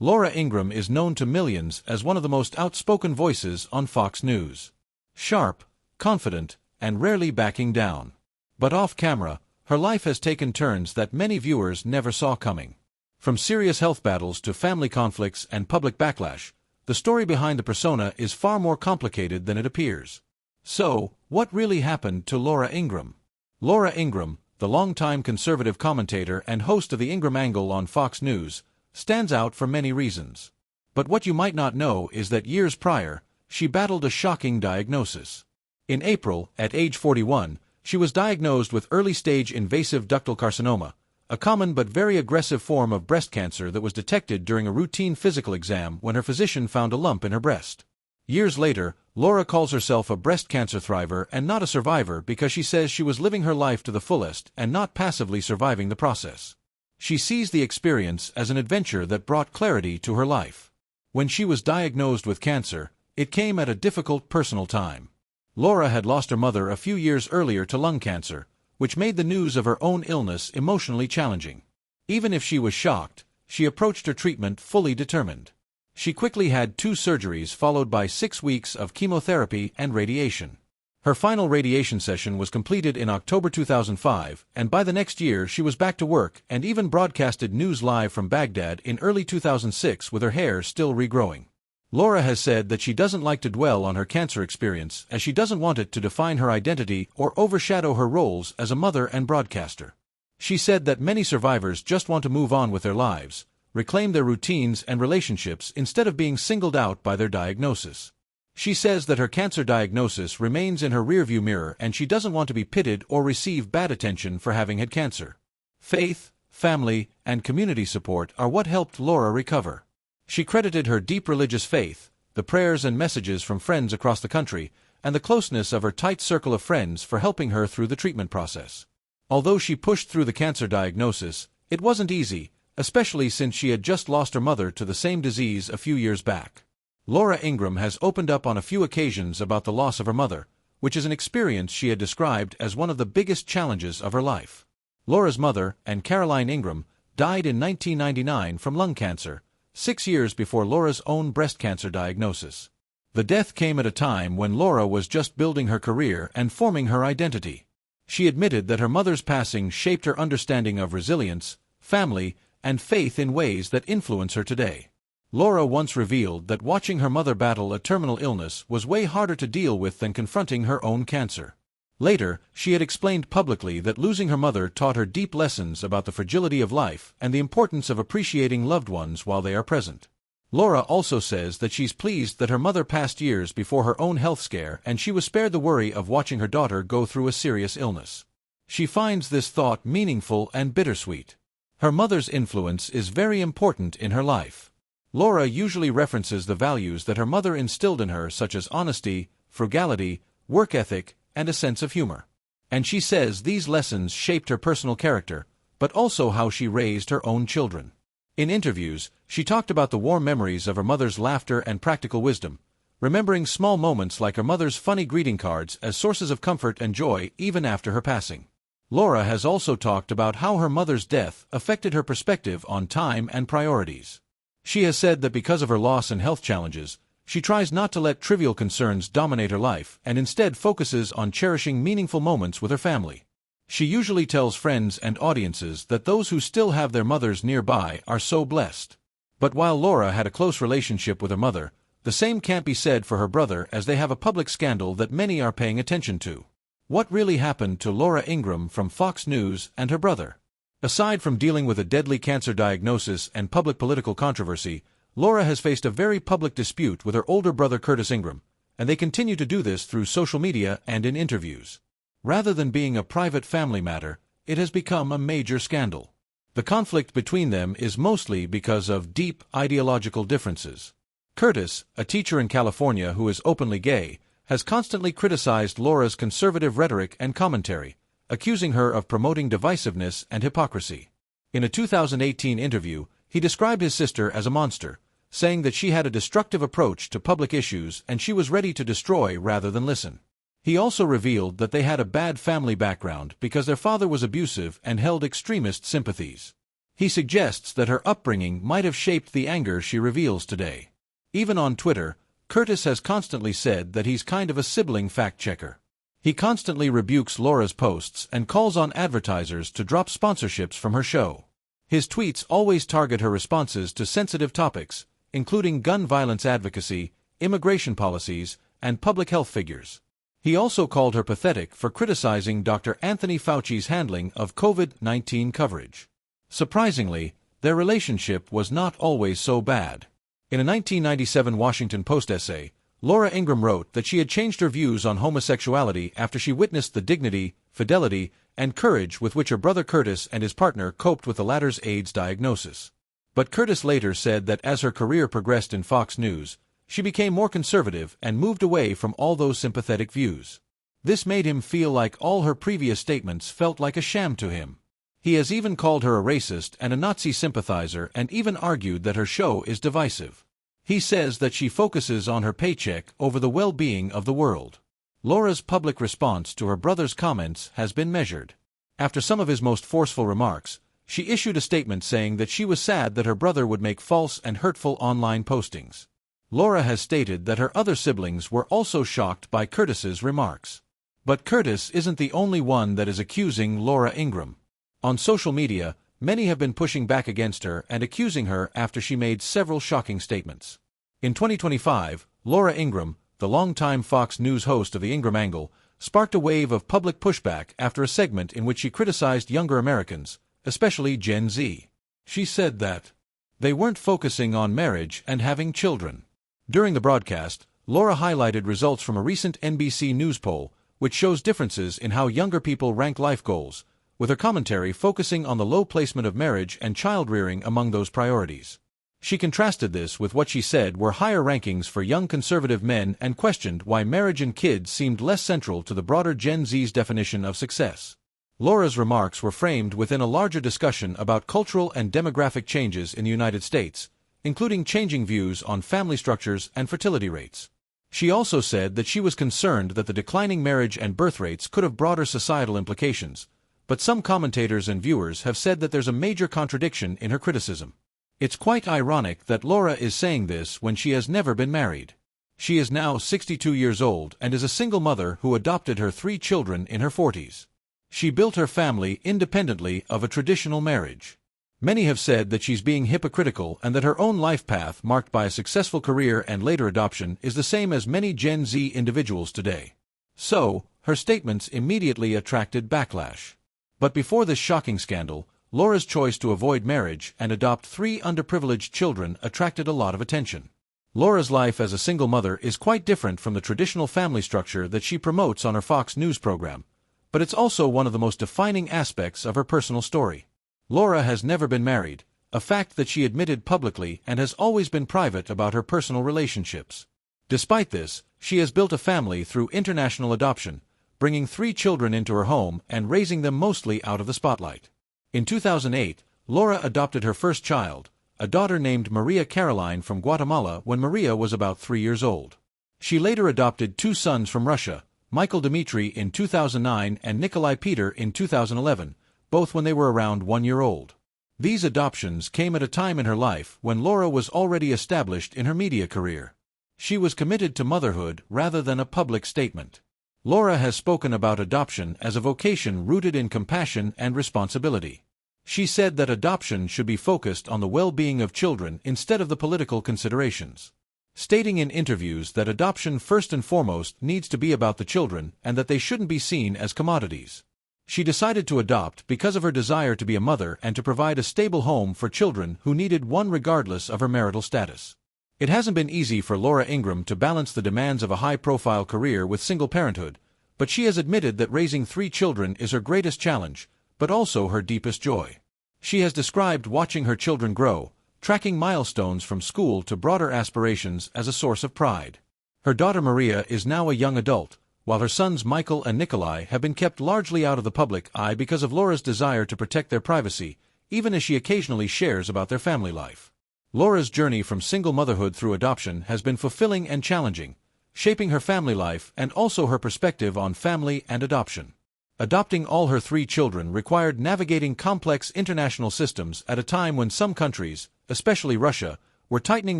Laura Ingraham is known to millions as one of the most outspoken voices on Fox News. Sharp, confident, and rarely backing down. But off-camera, her life has taken turns that many viewers never saw coming. From serious health battles to family conflicts and public backlash, the story behind the persona is far more complicated than it appears. So, what really happened to Laura Ingraham? Laura Ingraham, the longtime conservative commentator and host of the Ingraham Angle on Fox News, stands out for many reasons. But what you might not know is that years prior, she battled a shocking diagnosis. In April, at age 41, she was diagnosed with early-stage invasive ductal carcinoma, a common but very aggressive form of breast cancer that was detected during a routine physical exam when her physician found a lump in her breast. Years later, Laura calls herself a breast cancer thriver and not a survivor because she says she was living her life to the fullest and not passively surviving the process. She sees the experience as an adventure that brought clarity to her life. When she was diagnosed with cancer, it came at a difficult personal time. Laura had lost her mother a few years earlier to lung cancer, which made the news of her own illness emotionally challenging. Even if she was shocked, she approached her treatment fully determined. She quickly had 2 surgeries followed by 6 weeks of chemotherapy and radiation. Her final radiation session was completed in October 2005, and by the next year she was back to work and even broadcasted news live from Baghdad in early 2006 with her hair still regrowing. Laura has said that she doesn't like to dwell on her cancer experience as she doesn't want it to define her identity or overshadow her roles as a mother and broadcaster. She said that many survivors just want to move on with their lives, reclaim their routines and relationships instead of being singled out by their diagnosis. She says that her cancer diagnosis remains in her rearview mirror and she doesn't want to be pitted or receive bad attention for having had cancer. Faith, family, and community support are what helped Laura recover. She credited her deep religious faith, the prayers and messages from friends across the country, and the closeness of her tight circle of friends for helping her through the treatment process. Although she pushed through the cancer diagnosis, it wasn't easy, especially since she had just lost her mother to the same disease a few years back. Laura Ingraham has opened up on a few occasions about the loss of her mother, which is an experience she had described as one of the biggest challenges of her life. Laura's mother, Anne Caroline Ingraham, died in 1999 from lung cancer, 6 years before Laura's own breast cancer diagnosis. The death came at a time when Laura was just building her career and forming her identity. She admitted that her mother's passing shaped her understanding of resilience, family, and faith in ways that influence her today. Laura once revealed that watching her mother battle a terminal illness was way harder to deal with than confronting her own cancer. Later, she had explained publicly that losing her mother taught her deep lessons about the fragility of life and the importance of appreciating loved ones while they are present. Laura also says that she's pleased that her mother passed years before her own health scare and she was spared the worry of watching her daughter go through a serious illness. She finds this thought meaningful and bittersweet. Her mother's influence is very important in her life. Laura usually references the values that her mother instilled in her, such as honesty, frugality, work ethic, and a sense of humor. And she says these lessons shaped her personal character, but also how she raised her own children. In interviews, she talked about the warm memories of her mother's laughter and practical wisdom, remembering small moments like her mother's funny greeting cards as sources of comfort and joy even after her passing. Laura has also talked about how her mother's death affected her perspective on time and priorities. She has said that because of her loss and health challenges, she tries not to let trivial concerns dominate her life and instead focuses on cherishing meaningful moments with her family. She usually tells friends and audiences that those who still have their mothers nearby are so blessed. But while Laura had a close relationship with her mother, the same can't be said for her brother as they have a public scandal that many are paying attention to. What really happened to Laura Ingraham from Fox News and her brother? Aside from dealing with a deadly cancer diagnosis and public political controversy, Laura has faced a very public dispute with her older brother Curtis Ingraham, and they continue to do this through social media and in interviews. Rather than being a private family matter, it has become a major scandal. The conflict between them is mostly because of deep ideological differences. Curtis, a teacher in California who is openly gay, has constantly criticized Laura's conservative rhetoric and commentary, accusing her of promoting divisiveness and hypocrisy. In a 2018 interview, he described his sister as a monster, saying that she had a destructive approach to public issues and she was ready to destroy rather than listen. He also revealed that they had a bad family background because their father was abusive and held extremist sympathies. He suggests that her upbringing might have shaped the anger she reveals today. Even on Twitter, Curtis has constantly said that he's kind of a sibling fact-checker. He constantly rebukes Laura's posts and calls on advertisers to drop sponsorships from her show. His tweets always target her responses to sensitive topics, including gun violence advocacy, immigration policies, and public health figures. He also called her pathetic for criticizing Dr. Anthony Fauci's handling of COVID-19 coverage. Surprisingly, their relationship was not always so bad. In a 1997 Washington Post essay, Laura Ingraham wrote that she had changed her views on homosexuality after she witnessed the dignity, fidelity, and courage with which her brother Curtis and his partner coped with the latter's AIDS diagnosis. But Curtis later said that as her career progressed in Fox News, she became more conservative and moved away from all those sympathetic views. This made him feel like all her previous statements felt like a sham to him. He has even called her a racist and a Nazi sympathizer and even argued that her show is divisive. He says that she focuses on her paycheck over the well-being of the world. Laura's public response to her brother's comments has been measured. After some of his most forceful remarks, she issued a statement saying that she was sad that her brother would make false and hurtful online postings. Laura has stated that her other siblings were also shocked by Curtis's remarks. But Curtis isn't the only one that is accusing Laura Ingraham. On social media, many have been pushing back against her and accusing her after she made several shocking statements. In 2025, Laura Ingraham, the longtime Fox News host of the Ingraham Angle, sparked a wave of public pushback after a segment in which she criticized younger Americans, especially Gen Z. She said that they weren't focusing on marriage and having children. During the broadcast, Laura highlighted results from a recent NBC News poll, which shows differences in how younger people rank life goals, with her commentary focusing on the low placement of marriage and child-rearing among those priorities. She contrasted this with what she said were higher rankings for young conservative men and questioned why marriage and kids seemed less central to the broader Gen Z's definition of success. Laura's remarks were framed within a larger discussion about cultural and demographic changes in the United States, including changing views on family structures and fertility rates. She also said that she was concerned that the declining marriage and birth rates could have broader societal implications, but some commentators and viewers have said that there's a major contradiction in her criticism. It's quite ironic that Laura is saying this when she has never been married. She is now 62 years old and is a single mother who adopted her 3 children in her 40s. She built her family independently of a traditional marriage. Many have said that she's being hypocritical and that her own life path marked by a successful career and later adoption is the same as many Gen Z individuals today. So, her statements immediately attracted backlash. But before this shocking scandal, Laura's choice to avoid marriage and adopt 3 underprivileged children attracted a lot of attention. Laura's life as a single mother is quite different from the traditional family structure that she promotes on her Fox News program, but it's also one of the most defining aspects of her personal story. Laura has never been married, a fact that she admitted publicly, and has always been private about her personal relationships. Despite this, she has built a family through international adoption, bringing 3 children into her home and raising them mostly out of the spotlight. In 2008, Laura adopted her first child, a daughter named Maria Caroline from Guatemala when Maria was about 3 years old. She later adopted 2 sons from Russia, Michael Dmitry in 2009 and Nikolai Peter in 2011, both when they were around 1 year old. These adoptions came at a time in her life when Laura was already established in her media career. She was committed to motherhood rather than a public statement. Laura has spoken about adoption as a vocation rooted in compassion and responsibility. She said that adoption should be focused on the well-being of children instead of the political considerations, stating in interviews that adoption first and foremost needs to be about the children and that they shouldn't be seen as commodities. She decided to adopt because of her desire to be a mother and to provide a stable home for children who needed one regardless of her marital status. It hasn't been easy for Laura Ingraham to balance the demands of a high-profile career with single parenthood, but she has admitted that raising 3 children is her greatest challenge, but also her deepest joy. She has described watching her children grow, tracking milestones from school to broader aspirations as a source of pride. Her daughter Maria is now a young adult, while her sons Michael and Nikolai have been kept largely out of the public eye because of Laura's desire to protect their privacy, even as she occasionally shares about their family life. Laura's journey from single motherhood through adoption has been fulfilling and challenging, shaping her family life and also her perspective on family and adoption. Adopting all her 3 children required navigating complex international systems at a time when some countries, especially Russia, were tightening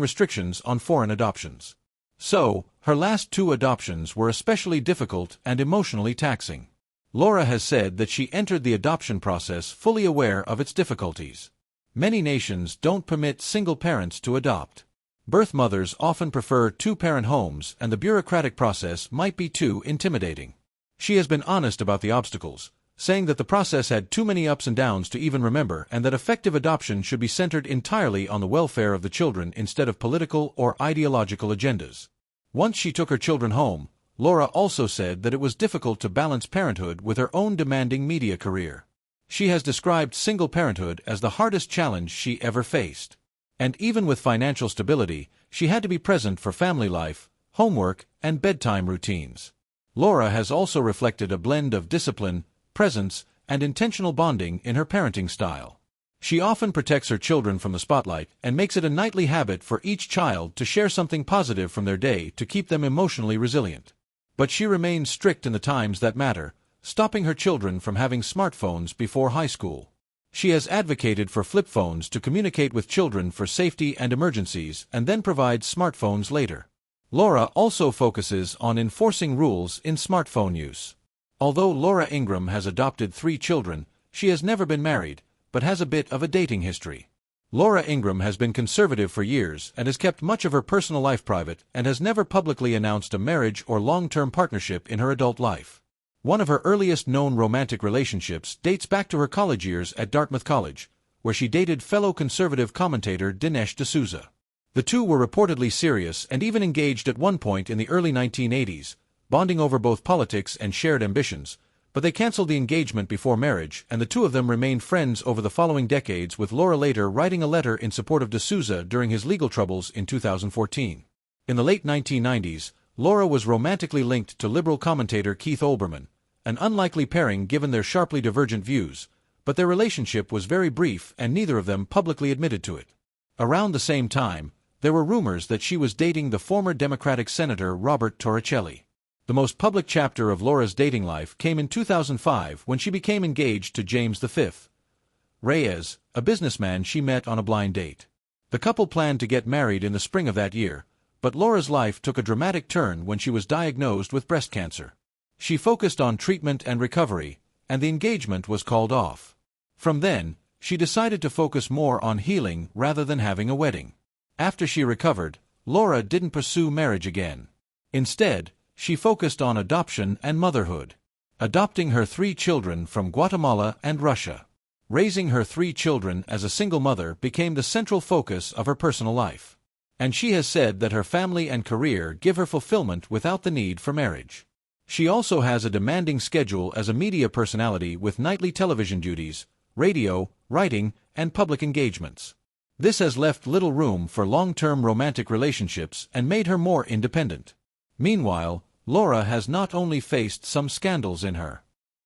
restrictions on foreign adoptions. So, her last 2 adoptions were especially difficult and emotionally taxing. Laura has said that she entered the adoption process fully aware of its difficulties. Many nations don't permit single parents to adopt. Birth mothers often prefer 2-parent homes, and the bureaucratic process might be too intimidating. She has been honest about the obstacles, saying that the process had too many ups and downs to even remember, and that effective adoption should be centered entirely on the welfare of the children instead of political or ideological agendas. Once she took her children home, Laura also said that it was difficult to balance parenthood with her own demanding media career. She has described single parenthood as the hardest challenge she ever faced. And even with financial stability, she had to be present for family life, homework, and bedtime routines. Laura has also reflected a blend of discipline, presence, and intentional bonding in her parenting style. She often protects her children from the spotlight and makes it a nightly habit for each child to share something positive from their day to keep them emotionally resilient. But she remains strict in the times that matter, stopping her children from having smartphones before high school. She has advocated for flip phones to communicate with children for safety and emergencies, and then provides smartphones later. Laura also focuses on enforcing rules in smartphone use. Although Laura Ingraham has adopted 3 children, she has never been married, but has a bit of a dating history. Laura Ingraham has been conservative for years and has kept much of her personal life private, and has never publicly announced a marriage or long-term partnership in her adult life. One of her earliest known romantic relationships dates back to her college years at Dartmouth College, where she dated fellow conservative commentator Dinesh D'Souza. The two were reportedly serious and even engaged at one point in the early 1980s, bonding over both politics and shared ambitions, but they canceled the engagement before marriage, and the 2 of them remained friends over the following decades, with Laura later writing a letter in support of D'Souza during his legal troubles in 2014. In the late 1990s, Laura was romantically linked to liberal commentator Keith Olbermann, an unlikely pairing given their sharply divergent views, but their relationship was very brief and neither of them publicly admitted to it. Around the same time, there were rumors that she was dating the former Democratic Senator Robert Torricelli. The most public chapter of Laura's dating life came in 2005 when she became engaged to James V. Reyes, a businessman she met on a blind date. The couple planned to get married in the spring of that year, but Laura's life took a dramatic turn when she was diagnosed with breast cancer. She focused on treatment and recovery, and the engagement was called off. From then, she decided to focus more on healing rather than having a wedding. After she recovered, Laura didn't pursue marriage again. Instead, she focused on adoption and motherhood. Adopting her 3 children from Guatemala and Russia. Raising her 3 children as a single mother became the central focus of her personal life. And she has said that her family and career give her fulfillment without the need for marriage. She also has a demanding schedule as a media personality with nightly television duties, radio, writing, and public engagements. This has left little room for long-term romantic relationships and made her more independent. Meanwhile, Laura has not only faced some scandals in her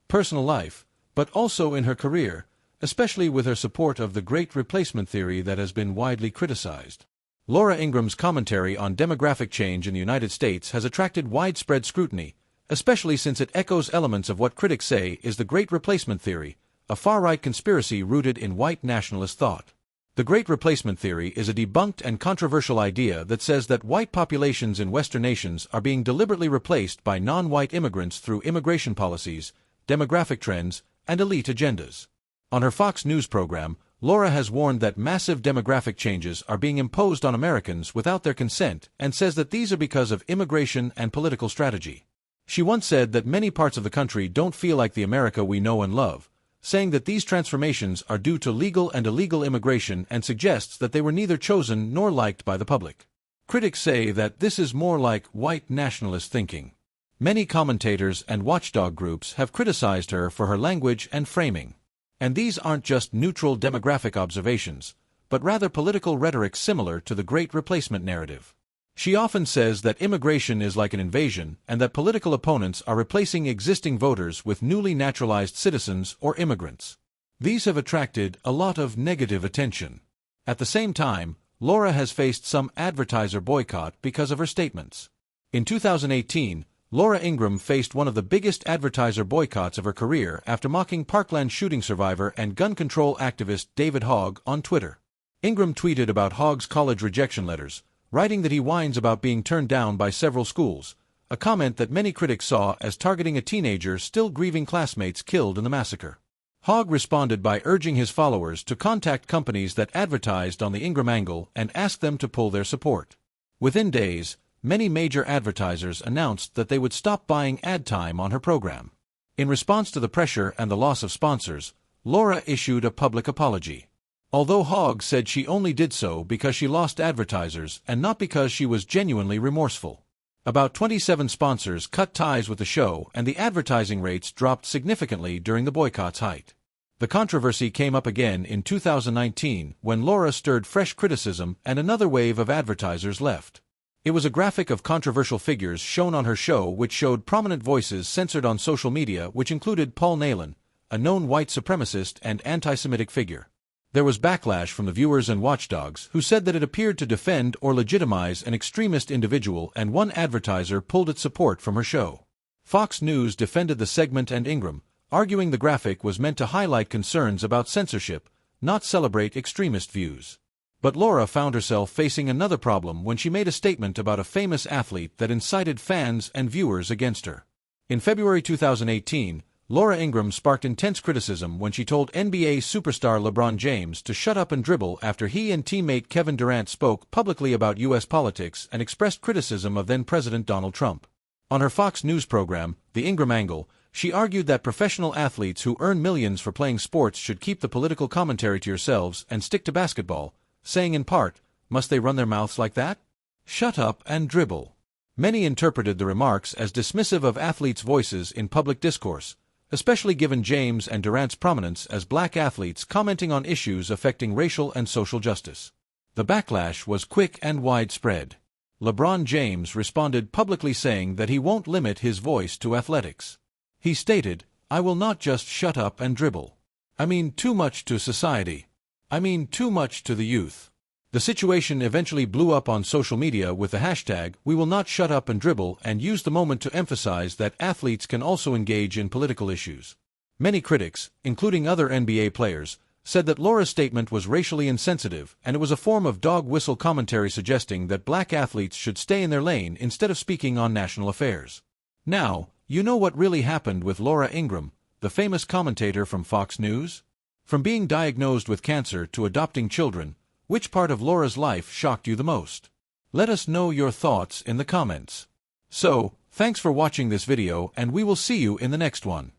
personal life, but also in her career, especially with her support of the Great Replacement theory that has been widely criticized. Laura Ingraham's commentary on demographic change in the United States has attracted widespread scrutiny, especially since it echoes elements of what critics say is the Great Replacement theory, a far-right conspiracy rooted in white nationalist thought. The Great Replacement theory is a debunked and controversial idea that says that white populations in Western nations are being deliberately replaced by non-white immigrants through immigration policies, demographic trends, and elite agendas. On her Fox News program, Laura has warned that massive demographic changes are being imposed on Americans without their consent and says that these are because of immigration and political strategy. She once said that many parts of the country don't feel like the America we know and love, saying that these transformations are due to legal and illegal immigration and suggests that they were neither chosen nor liked by the public. Critics say that this is more like white nationalist thinking. Many commentators and watchdog groups have criticized her for her language and framing. And these aren't just neutral demographic observations, but rather political rhetoric similar to the Great Replacement narrative. She often says that immigration is like an invasion and that political opponents are replacing existing voters with newly naturalized citizens or immigrants. These have attracted a lot of negative attention. At the same time, Laura has faced some advertiser boycott because of her statements. In 2018, Laura Ingraham faced one of the biggest Advertiser boycotts of her career after mocking Parkland shooting survivor and gun control activist David Hogg on Twitter. Ingraham tweeted about Hogg's college rejection letters, writing that he whines about being turned down by several schools, a comment that many critics saw as targeting a teenager still grieving classmates killed in the massacre. Hogg responded by urging his followers to contact companies that advertised on the Ingraham angle and ask them to pull their support. Within days, many major advertisers announced that they would stop buying ad time on her program. In response to the pressure and the loss of sponsors, Laura issued a public apology. Although Hogg said she only did so because she lost advertisers and not because she was genuinely remorseful. About 27 sponsors cut ties with the show and the advertising rates dropped significantly during the boycott's height. The controversy came up again in 2019 when Laura stirred fresh criticism and another wave of advertisers left. It was a graphic of controversial figures shown on her show which showed prominent voices censored on social media which included Paul Nehlen, a known white supremacist and anti-Semitic figure. There was backlash from the viewers and watchdogs who said that it appeared to defend or legitimize an extremist individual, and one advertiser pulled its support from her show. Fox News defended the segment and Ingraham, arguing the graphic was meant to highlight concerns about censorship, not celebrate extremist views. But Laura found herself facing another problem when she made a statement about a famous athlete that incited fans and viewers against her. In February 2018, Laura Ingraham sparked intense criticism when she told NBA superstar LeBron James to shut up and dribble after he and teammate Kevin Durant spoke publicly about U.S. politics and expressed criticism of then-President Donald Trump. On her Fox News program, The Ingraham Angle, she argued that professional athletes who earn millions for playing sports should keep the political commentary to yourselves and stick to basketball, saying in part, "Must they run their mouths like that? Shut up and dribble." Many interpreted the remarks as dismissive of athletes' voices in public discourse, especially given James and Durant's prominence as black athletes commenting on issues affecting racial and social justice. The backlash was quick and widespread. LeBron James responded publicly saying that he won't limit his voice to athletics. He stated, "I will not just shut up and dribble. I mean too much to society. I mean too much to the youth." The situation eventually blew up on social media with the hashtag "We will not shut up and dribble" and used the moment to emphasize that athletes can also engage in political issues. Many critics, including other NBA players, said that Laura's statement was racially insensitive and it was a form of dog whistle commentary suggesting that black athletes should stay in their lane instead of speaking on national affairs. Now, you know what really happened with Laura Ingraham, the famous commentator from Fox News? From being diagnosed with cancer to adopting children, which part of Laura's life shocked you the most? Let us know your thoughts in the comments. So, thanks for watching this video and we will see you in the next one.